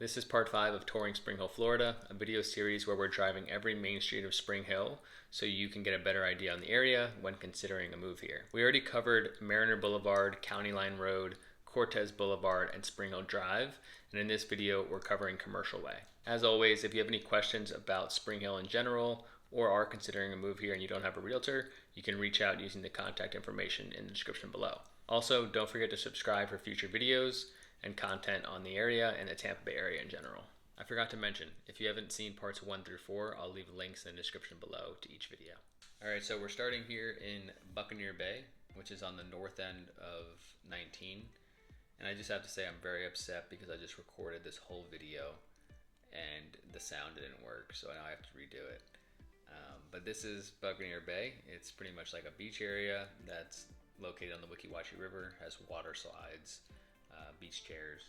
This is part 5 of Touring Spring Hill, Florida, a video series where we're driving every main street of Spring Hill so you can get a better idea on the area when considering a move here. We already covered Mariner Boulevard, County Line Road, Cortez Boulevard, and Spring Hill Drive, and in this video we're covering Commercial Way. As always, if you have any questions about Spring Hill in general or are considering a move here and you don't have a realtor, you can reach out using the contact information in the description below. Also, don't forget to subscribe for future videos and content on the area and the Tampa Bay area in general. I forgot to mention, if you haven't seen parts 1 through 4, I'll leave links in the description below to each video. Alright, so we're starting here in Buccanneer Bay, which is on the north end of 19. And I just have to say I'm very upset because I just recorded this whole video and the sound didn't work, so now I have to redo it. But this is Buccanneer Bay. It's pretty much like a beach area that's located on the Weeki Wachee River, has water slides, beach chairs.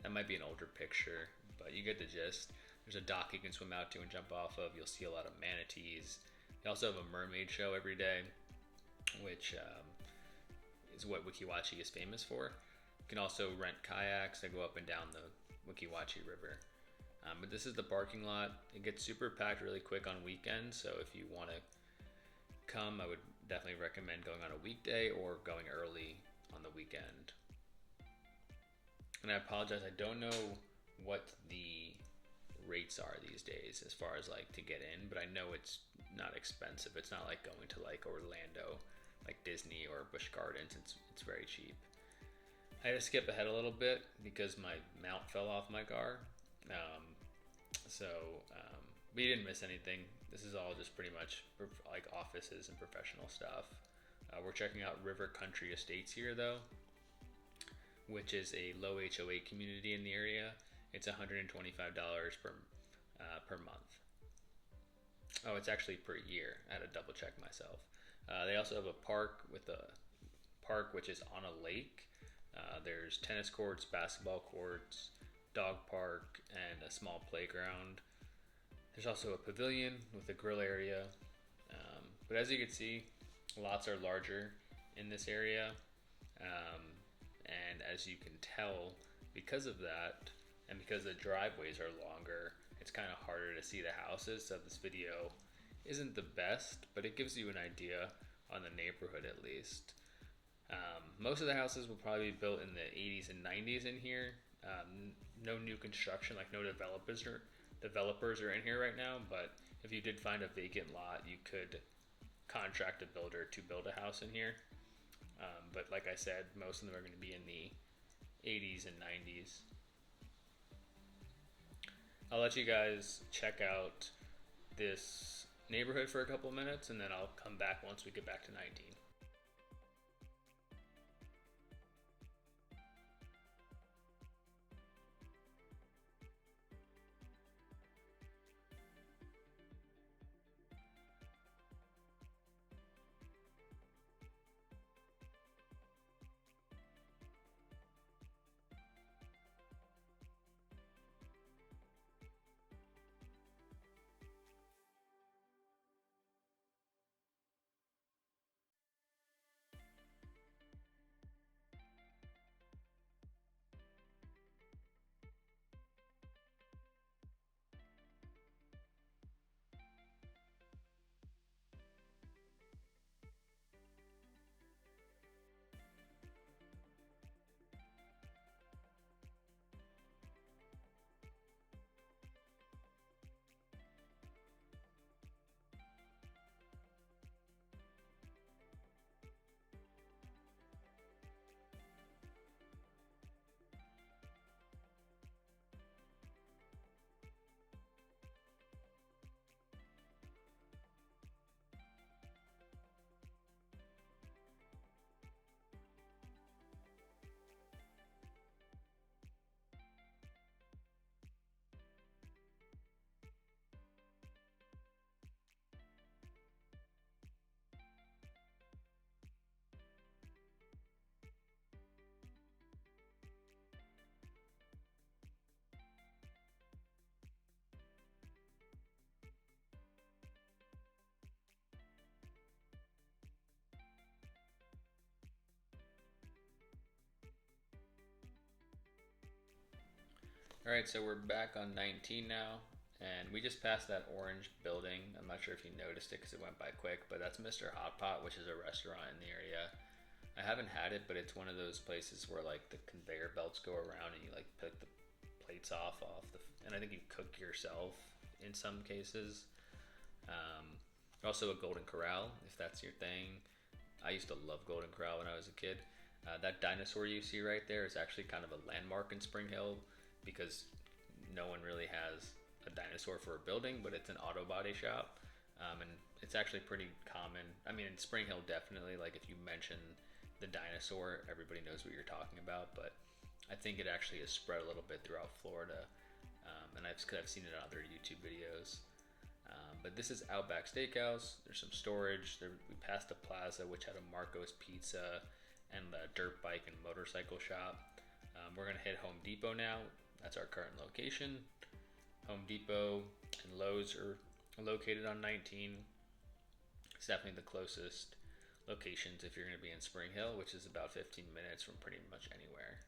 That might be an older picture, but you get the gist. There's a dock you can swim out to and jump off of. You'll see a lot of manatees. They also have a mermaid show every day, which is what Weeki Wachee is famous for. You can also rent kayaks that go up and down the Weeki Wachee River. But this is the parking lot. It gets super packed really quick on weekends, so if you want to come, I would definitely recommend going on a weekday or going early on the weekend. And I apologize, I don't know what the rates are these days as far as like to get in, but I know it's not expensive. It's not like going to like Orlando, like Disney or Busch Gardens. It's very cheap. I had to skip ahead a little bit because my mount fell off my car. We didn't miss anything. This is all just pretty much like offices and professional stuff. We're checking out River Country Estates here though, which is a low HOA community in the area. It's $125 per month. Oh, it's actually per year. I had to double check myself. They also have a park which is on a lake. There's tennis courts, basketball courts, dog park, and a small playground. There's also a pavilion with a grill area. But as you can see, lots are larger in this area. And as you can tell, because of that, and because the driveways are longer, it's kind of harder to see the houses. So this video isn't the best, but it gives you an idea on the neighborhood at least. Most of the houses will probably be built in the 80s and 90s in here. No new construction, like no developers are in here right now, but if you did find a vacant lot, you could contract a builder to build a house in here. But like I said, most of them are going to be in the 80s and 90s. I'll let you guys check out this neighborhood for a couple minutes, and then I'll come back once we get back to 19. All right, so we're back on 19 now, and we just passed that orange building. I'm not sure if you noticed it because it went by quick, but that's Mr. Hot Pot, which is a restaurant in the area. I haven't had it, but it's one of those places where like the conveyor belts go around and you like pick the plates off the, and I think you cook yourself in some cases. Also a Golden Corral, if that's your thing. I used to love Golden Corral when I was a kid. That dinosaur you see right there is actually kind of a landmark in Spring Hill because no one really has a dinosaur for a building, but it's an auto body shop. And it's actually pretty common. I mean, in Spring Hill, definitely, like if you mention the dinosaur, everybody knows what you're talking about, but I think it actually is spread a little bit throughout Florida. And I've seen it in other YouTube videos. But this is Outback Steakhouse. There's some storage. We passed the Plaza, which had a Marco's Pizza and a dirt bike and motorcycle shop. We're gonna hit Home Depot now. That's our current location. Home Depot and Lowe's are located on 19. It's definitely the closest locations if you're gonna be in Spring Hill, which is about 15 minutes from pretty much anywhere.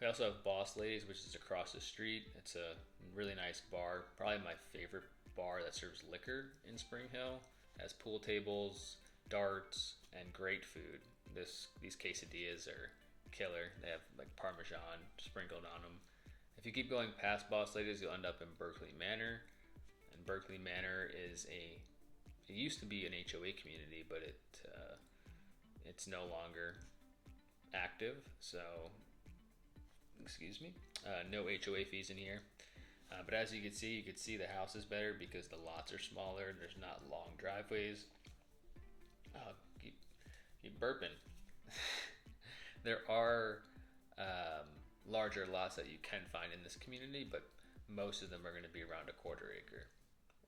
We also have Boss Ladies, which is across the street. It's a really nice bar, probably my favorite bar that serves liquor in Spring Hill. It has pool tables, darts, and great food. These quesadillas are killer. They have like Parmesan sprinkled on them. If you keep going past Boss Ladies, you'll end up in Berkeley Manor. And Berkeley Manor it used to be an HOA community, but it's no longer active. So excuse me, no HOA fees in here. But as you can see the house is better because the lots are smaller. There's not long driveways. Keep burping. There are larger lots that you can find in this community, but most of them are going to be around a quarter acre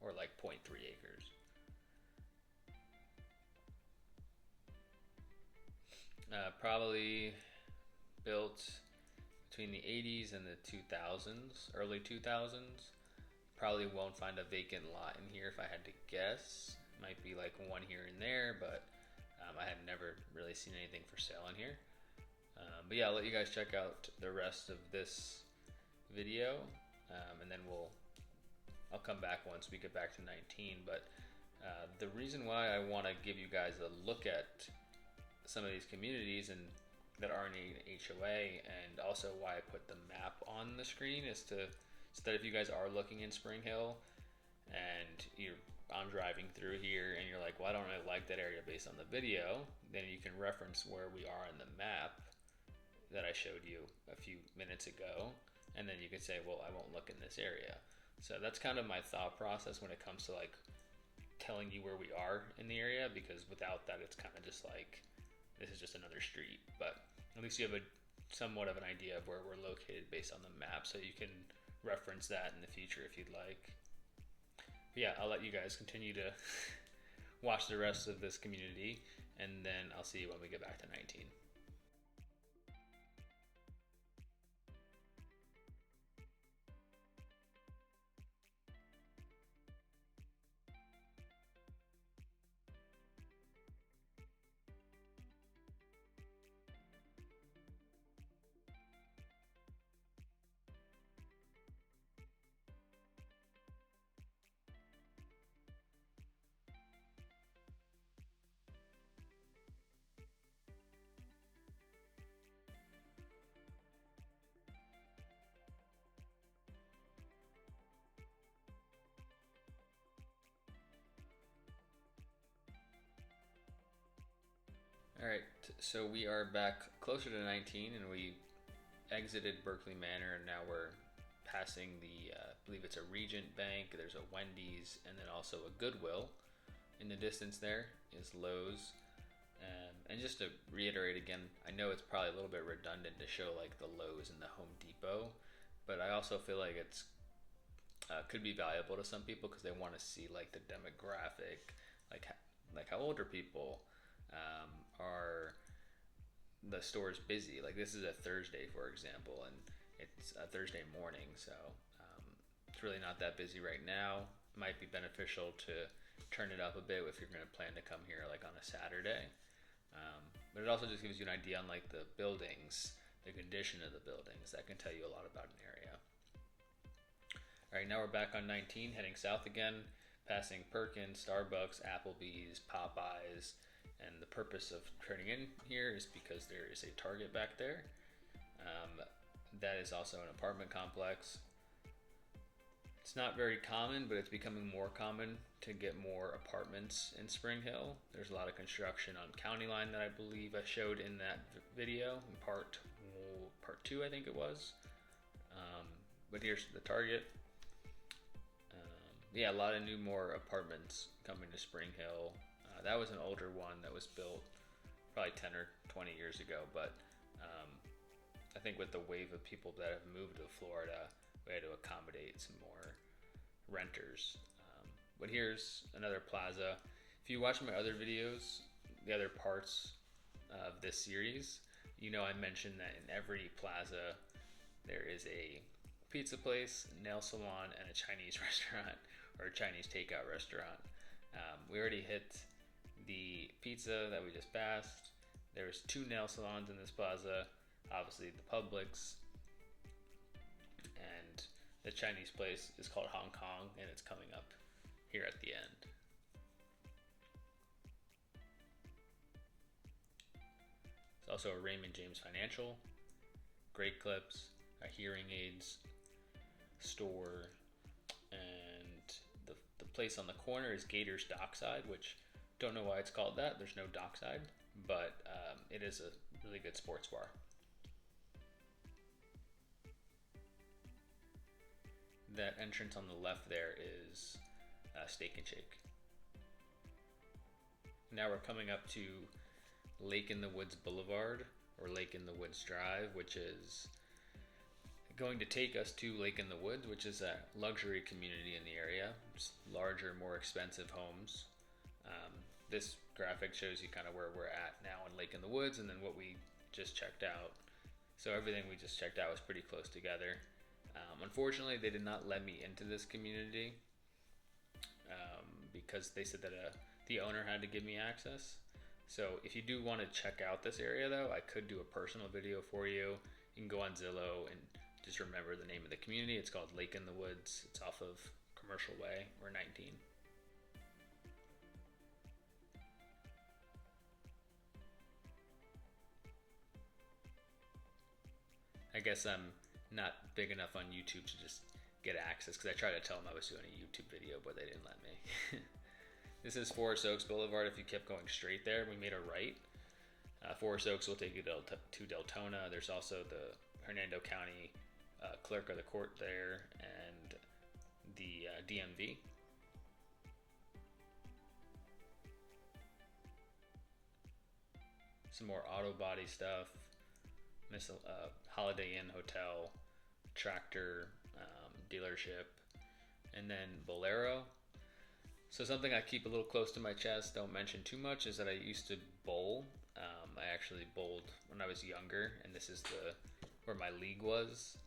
or like 0.3 acres. Probably built between the 80s and the 2000s, early 2000s. Probably won't find a vacant lot in here if I had to guess. Might be like one here and there, but I have never really seen anything for sale in here. But yeah, I'll let you guys check out the rest of this video, and then I'll come back once we get back to 19. But the reason why I want to give you guys a look at some of these communities and that aren't an HOA, and also why I put the map on the screen is so that if you guys are looking in Spring Hill and I'm driving through here and you're like, well, I don't really like that area based on the video, then you can reference where we are on the map that I showed you a few minutes ago, and then you can say, well, I won't look in this area. So that's kind of my thought process when it comes to like telling you where we are in the area, because without that it's kind of just like this is just another street. But at least you have somewhat of an idea of where we're located based on the map, so you can reference that in the future if you'd like. But yeah, I'll let you guys continue to watch the rest of this community, and then I'll see you when we get back to 19. All right, so we are back closer to 19, and we exited Berkeley Manor, and now we're passing I believe it's a Regent Bank. There's a Wendy's, and then also a Goodwill. In the distance there is Lowe's. And just to reiterate again, I know it's probably a little bit redundant to show like the Lowe's and the Home Depot, but I also feel like it's could be valuable to some people because they want to see like the demographic, like how old are people. Are the stores busy? Like this is a Thursday, for example, and it's a Thursday morning, so it's really not that busy right now. It might be beneficial to turn it up a bit if you're going to plan to come here like on a Saturday. But it also just gives you an idea on like the buildings the condition of the buildings. That can tell you a lot about an area. All right, now we're back on 19, heading south again, passing Perkins, Starbucks, Applebee's, Popeyes, and the purpose of turning in here is because there is a Target back there. That is also an apartment complex. It's not very common, but it's becoming more common to get more apartments in Spring Hill. There's a lot of construction on County Line that I believe I showed in that video, in part 2, I think it was. But here's the Target. Yeah, a lot of more apartments coming to Spring Hill. That was an older one that was built probably 10 or 20 years ago, but I think with the wave of people that have moved to Florida, we had to accommodate some more renters. But here's another plaza. If you watch my other videos, the other parts of this series, you know I mentioned that in every plaza there is a pizza place, nail salon, and a Chinese restaurant or a Chinese takeout restaurant. We already hit the pizza that we just passed. There's 2 nail salons in this plaza, obviously the Publix, and the Chinese place is called Hong Kong, and it's coming up here at the end. There's also a Raymond James Financial, Great Clips, a hearing aids store, and the place on the corner is Gators Dockside, which don't know why it's called that. There's no dockside, but it is a really good sports bar. That entrance on the left there is Steak and Shake. Now we're coming up to Lake in the Woods Boulevard, or Lake in the Woods Drive, which is going to take us to Lake in the Woods, which is a luxury community in the area. It's larger, more expensive homes. This graphic shows you kind of where we're at now in Lake in the Woods and then what we just checked out. So everything we just checked out was pretty close together. Unfortunately, they did not let me into this community because they said that the owner had to give me access. So if you do want to check out this area though, I could do a personal video for you. You can go on Zillow and just remember the name of the community. It's called Lake in the Woods. It's off of Commercial Way, or 19. I guess I'm not big enough on YouTube to just get access, because I tried to tell them I was doing a YouTube video, but they didn't let me. This is Forest Oaks Boulevard. If you kept going straight there, we made a right. Forest Oaks will take you to Deltona. There's also the Hernando County clerk of the court there, and the DMV. Some more auto body stuff. Holiday Inn Hotel, tractor dealership, and then Bowlero. So something I keep a little close to my chest, don't mention too much, is that I used to bowl. I actually bowled when I was younger, and this is where my league was.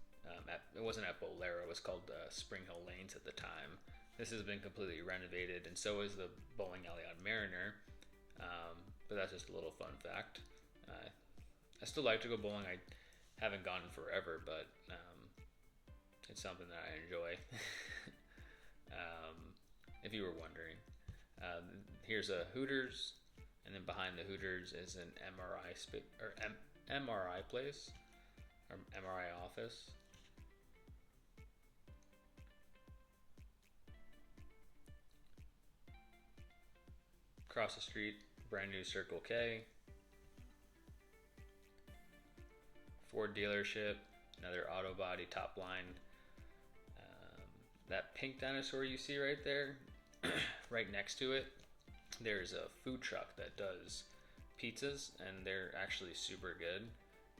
It wasn't at Bowlero, it was called Spring Hill Lanes at the time. This has been completely renovated, and so is the bowling alley on Mariner. But that's just a little fun fact. I still like to go bowling. I haven't gone in forever, but it's something that I enjoy. If you were wondering, here's a Hooters, and then behind the Hooters is an MRI place, or MRI office. Across the street, brand new Circle K. Ford dealership, another auto body top line. That pink dinosaur you see right there, right next to it, there's a food truck that does pizzas, and they're actually super good.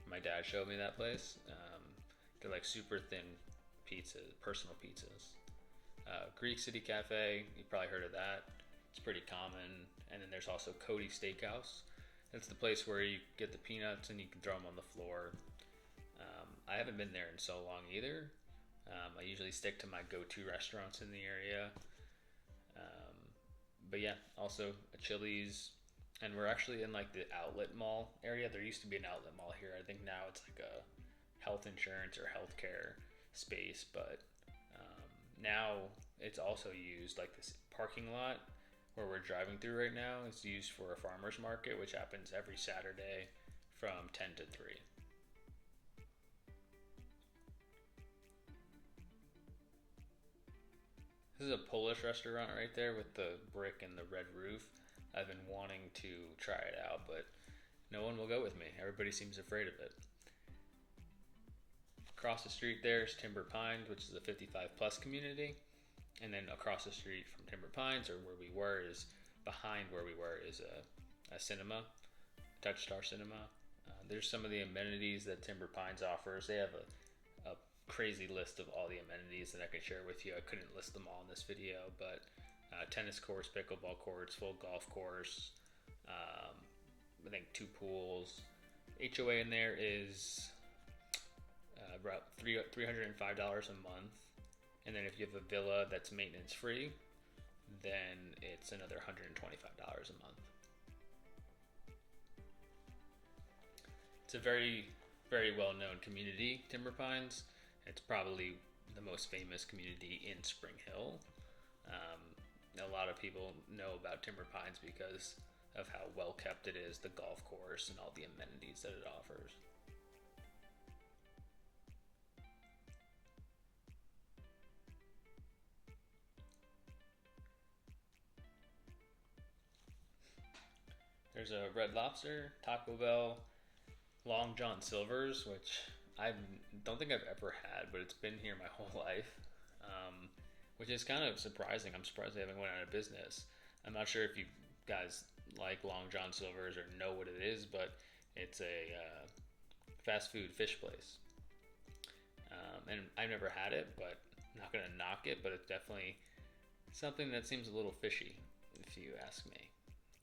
My dad showed me that place. They're like super thin pizzas, personal pizzas. Greek City Cafe, you probably heard of that. It's pretty common. And then there's also Cody Steakhouse. That's the place where you get the peanuts and you can throw them on the floor. I haven't been there in so long either. I usually stick to my go-to restaurants in the area. But yeah, also a Chili's, And we're actually in like the outlet mall area. There used to be an outlet mall here. I think now it's like a health insurance or healthcare space, but now it's also used like this parking lot where we're driving through right now. It's used for a farmer's market, which happens every Saturday from 10 to 3. This is a Polish restaurant right there with the brick and the red roof. I've been wanting to try it out, but no one will go with me. Everybody seems afraid of it. Across the street there's Timber Pines, which is a 55 plus community. And then across the street from Timber Pines, or where we were, is behind where we were, is a cinema, Touch Star Cinema. There's some of the amenities that Timber Pines offers. They have a crazy list of all the amenities that I could share with you. I couldn't list them all in this video, but tennis courts, pickleball courts, full golf course, I think 2 pools. HOA in there is about $305 a month. And then if you have a villa that's maintenance free, then it's another $125 a month. It's a very, very well-known community, Timber Pines. It's probably the most famous community in Spring Hill. A lot of people know about Timber Pines because of how well kept it is, the golf course, and all the amenities that it offers. There's a Red Lobster, Taco Bell, Long John Silver's, which I don't think I've ever had, but it's been here my whole life, which is kind of surprising. I'm surprised they haven't went out of business. I'm not sure if you guys like Long John Silver's or know what it is, but it's a fast food fish place. And I've never had it, but I'm not going to knock it, but it's definitely something that seems a little fishy, if you ask me.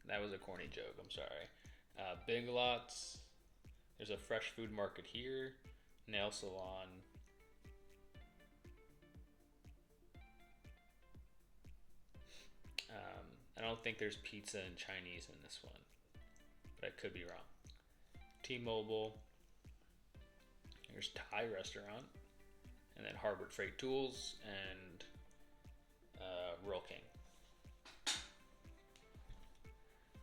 That was a corny joke, I'm sorry. Big Lots. There's a fresh food market here. Nail salon. I don't think there's pizza and Chinese in this one, but I could be wrong. T-Mobile. There's Thai restaurant. And then Harbor Freight Tools and Rural King.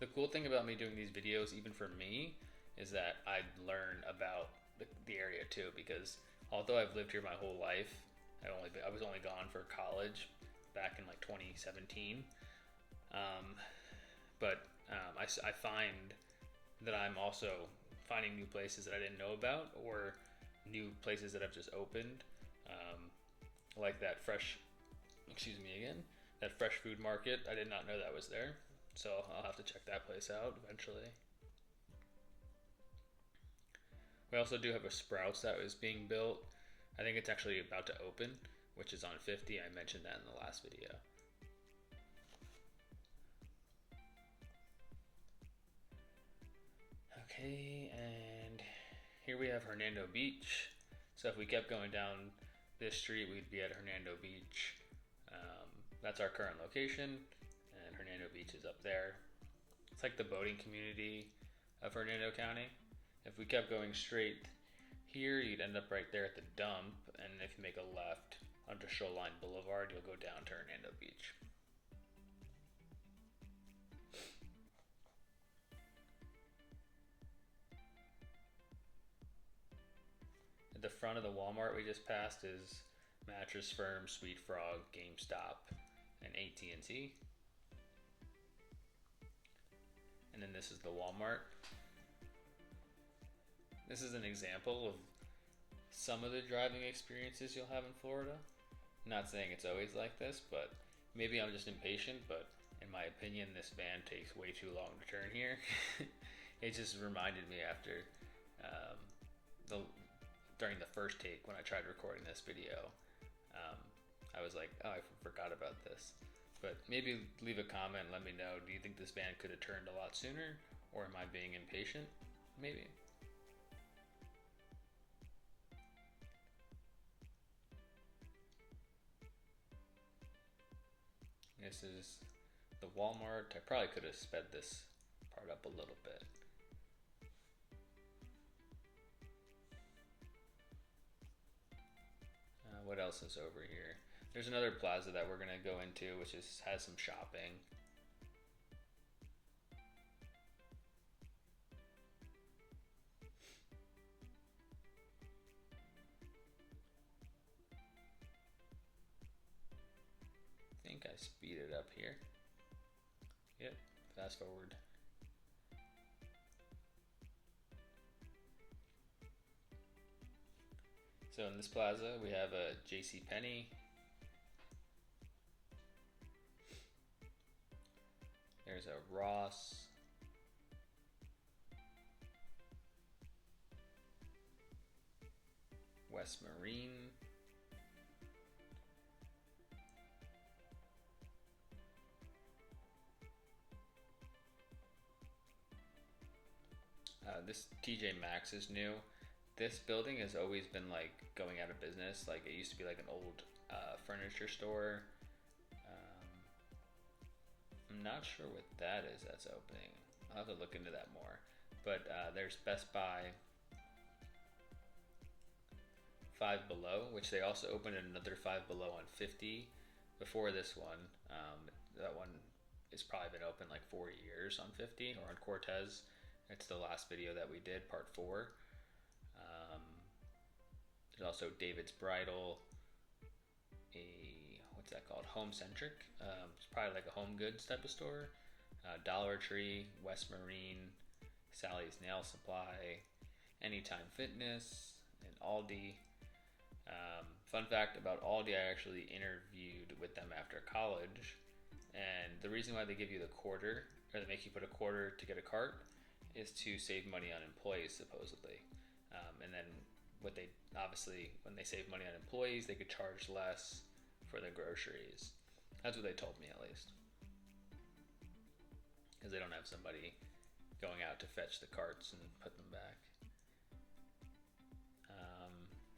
The cool thing about me doing these videos, even for me, is that I learn about the area too, because although I've lived here my whole life, I was only gone for college back in like 2017. But I find that I'm also finding new places that I didn't know about, or new places that have just opened, like that fresh food market. I did not know that was there, so I'll have to check that place out eventually. We also do have a Sprouts that is being built. I think it's actually about to open, which is on 50. I mentioned that in the last video. Okay, and here we have Hernando Beach. So if we kept going down this street, we'd be at Hernando Beach. That's our current location, and Hernando Beach is up there. It's like the boating community of Hernando County. If we kept going straight here, you'd end up right there at the dump, and if you make a left onto Shoreline Boulevard, you'll go down to Hernando Beach. At the front of the Walmart we just passed is Mattress Firm, Sweet Frog, GameStop, and AT&T. And then this is the Walmart. This is an example of some of the driving experiences you'll have in Florida. I'm not saying it's always like this, but maybe I'm just impatient, but in my opinion, this van takes way too long to turn here. It just reminded me after during the first take when I tried recording this video. I was like, oh, I forgot about this. But maybe leave a comment and let me know, do you think this van could have turned a lot sooner, or am I being impatient? Maybe. This is the Walmart. I probably could have sped this part up a little bit. What else is over here? There's another plaza that we're gonna go into, which has some shopping. I think I speed it up here. Yep, fast forward. So in this plaza, we have a JCPenney. There's a Ross. West Marine. This TJ Maxx is new. This building has always been like going out of business. Like it used to be like an old furniture store. I'm not sure what that is that's opening. I'll have to look into that more. But there's Best Buy, Five Below, which they also opened another Five Below on 50 before this one. That one has probably been open like 4 years on 50 or on Cortez. It's the last video that we did, part 4. There's also David's Bridal, what's that called? Home Centric. It's probably like a home goods type of store. Dollar Tree, West Marine, Sally's Nail Supply, Anytime Fitness, and Aldi. Fun fact about Aldi, I actually interviewed with them after college, and the reason why they give you the quarter, or they make you put a quarter to get a cart, is to save money on employees, supposedly. And then what they obviously, when they save money on employees, they could charge less for the groceries. That's what they told me, at least, because they don't have somebody going out to fetch the carts and put them back.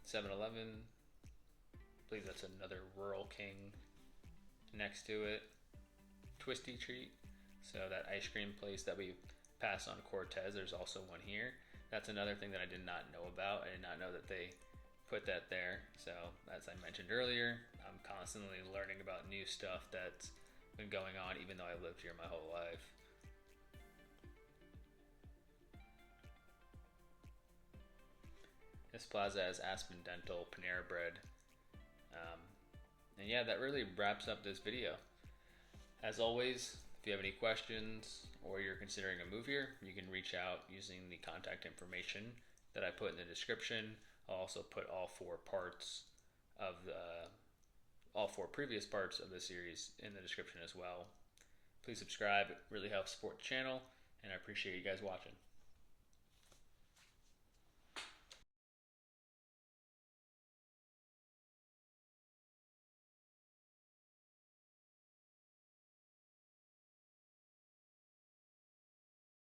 7-Eleven, I believe that's another Rural King next to it. Twisty Treat, so that ice cream place that we passed on Cortez, there's also one here. That's another thing that I did not know about. I did not know that they put that there. So as I mentioned earlier, I'm constantly learning about new stuff that's been going on, even though I lived here my whole life. This plaza has Aspen Dental, Panera Bread. And yeah, that really wraps up this video. As always, if you have any questions or you're considering a move here, you can reach out using the contact information that I put in the description. I'll also put all 4 parts of all 4 previous parts of the series in the description as well. Please subscribe, it really helps support the channel, and I appreciate you guys watching.